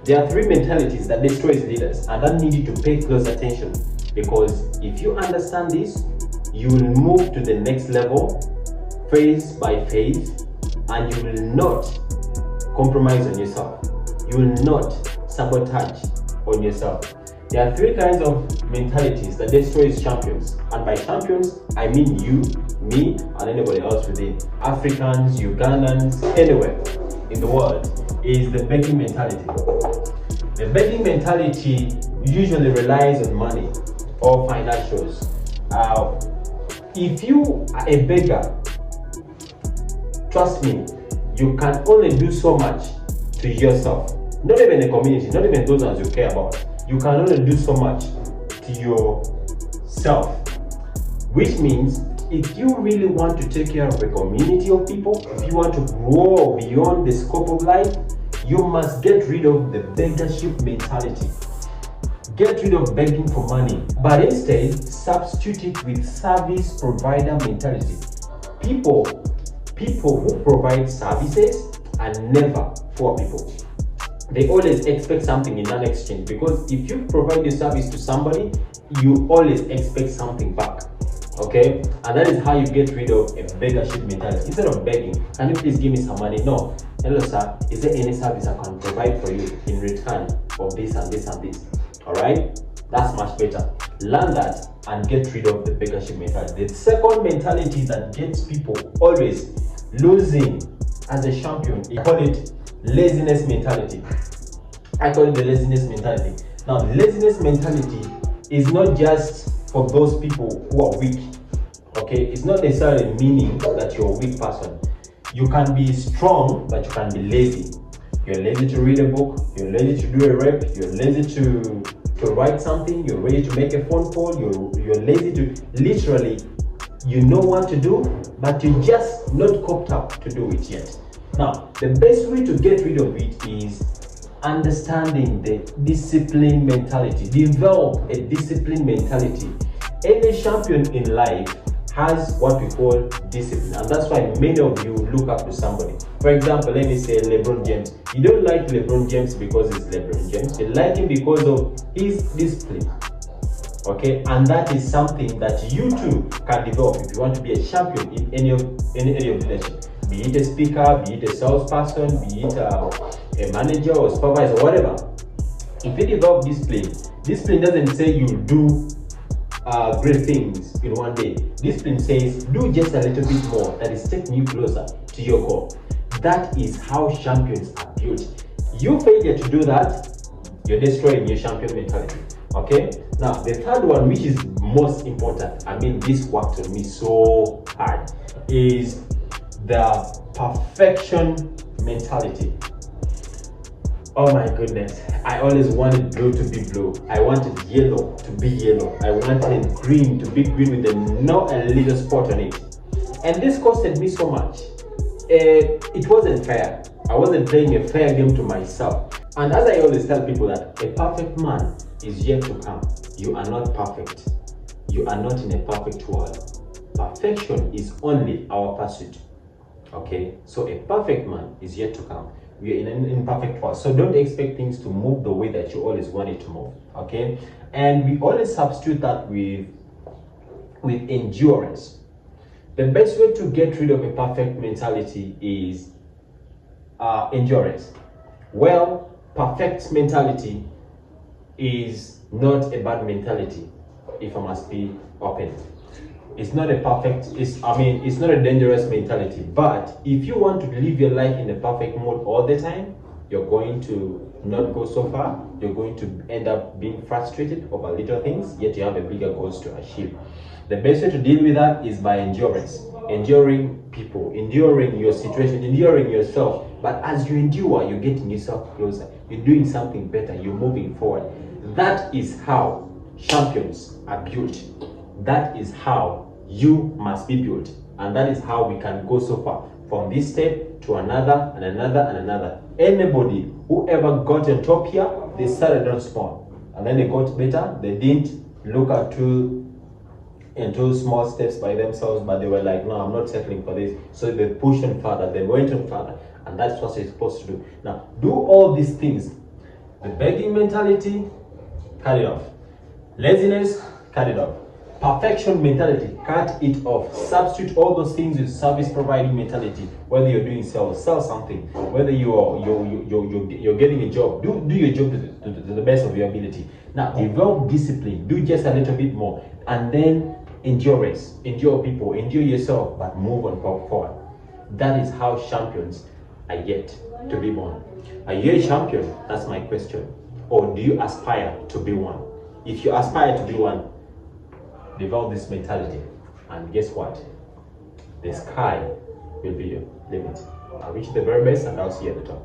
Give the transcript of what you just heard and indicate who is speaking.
Speaker 1: There are three mentalities that destroys leaders, and that need you to pay close attention, because if you understand this, you will move to the next level, phase by phase, and you will not compromise on yourself. You will not sabotage on yourself. There are three kinds of mentalities that destroys champions, and by champions I mean you, me, and anybody else within. Africans, Ugandans, anywhere in the world, is the begging mentality. The begging mentality usually relies on money or financials. If you are a beggar, trust me, you can only do so much to yourself. Not even the community, not even those ones you care about. You can only do so much to yourself. Which means, if you really want to take care of a community of people, if you want to grow beyond the scope of life, you must get rid of the beggarship mentality. Get rid of begging for money, but instead substitute it with service provider mentality. People who provide services are never poor people. They always expect something in an exchange, because if you provide your service to somebody, you always expect something back. Okay, and that is how you get rid of a beggarship mentality. Instead of begging, can you please give me some money? No. Hello sir, is there any service I can provide for you in return of this and this and this? Alright, that's much better. Learn that and get rid of the beggarship mentality. The second mentality that gets people always losing as a champion, I call it laziness mentality. I call it the laziness mentality. Now, the laziness mentality is not just for those people who are weak. Okay, it's not necessarily meaning that you're a weak person. You can be strong, but you can be lazy. You're lazy to read a book, you're lazy to do a rep, you're lazy to write something, you're ready to make a phone call, you're lazy to literally, you know what to do, but you're just not coped up to do it yet. Now, the best way to get rid of it is understanding the discipline mentality. Develop a discipline mentality. Any champion in life has what we call discipline, and that's why many of you look up to somebody. For example, let me say LeBron James. You don't like LeBron James because he's LeBron James. You like him because of his discipline. Okay, and that is something that you too can develop if you want to be a champion in any area of leadership. Be it a speaker, be it a salesperson, be it a manager or supervisor, whatever. If you develop discipline doesn't say you do great things in one day. Discipline says do just a little bit more, that is taking you closer to your goal. That is how champions are built. You failure to do that, you're destroying your champion mentality. Okay, now the third one, which is most important, I mean this worked on me so hard, is the perfection mentality. Oh my goodness, I always wanted blue to be blue. I wanted yellow to be yellow. I wanted green to be green with not a little spot on it. And this costed me so much. It wasn't fair. I wasn't playing a fair game to myself. And as I always tell people, that a perfect man is yet to come. You are not perfect. You are not in a perfect world. Perfection is only our pursuit. Okay, so a perfect man is yet to come. We are in an imperfect world, so don't expect things to move the way that you always want it to move. Okay, and we always substitute that with endurance. The best way to get rid of a perfect mentality is endurance. Well, perfect mentality is not a bad mentality, if I must be open. It's not a perfect, it's not a dangerous mentality. But if you want to live your life in a perfect mode all the time, you're going to not go so far. You're going to end up being frustrated over little things, yet you have a bigger goals to achieve. The best way to deal with that is by endurance. Enduring people, enduring your situation, enduring yourself. But as you endure, you're getting yourself closer. You're doing something better. You're moving forward. That is how champions are built. That is how you must be built, and that is how we can go so far from this step to another and another and another. Anybody who ever got on top here, they started on small and then they got better. They didn't look at two small steps by themselves, but they were like, no, I'm not settling for this. So they pushed on further, they went on further, and that's what you're supposed to do. Now, do all these things. The begging mentality, cut it off. Laziness, cut it off. Perfection mentality, cut it off. Substitute all those things with service providing mentality. Whether you're doing sales, sell something. Whether you're getting a job, do your job to the best of your ability. Now develop discipline. Do just a little bit more, and then endurance. Endure people, endure yourself, but move on forward. That is how champions are yet to be born. Are you a champion? That's my question. Or do you aspire to be one? If you aspire to be one, develop this mentality, and guess what? The sky will be your limit. I wish you the very best, and I'll see you at the top.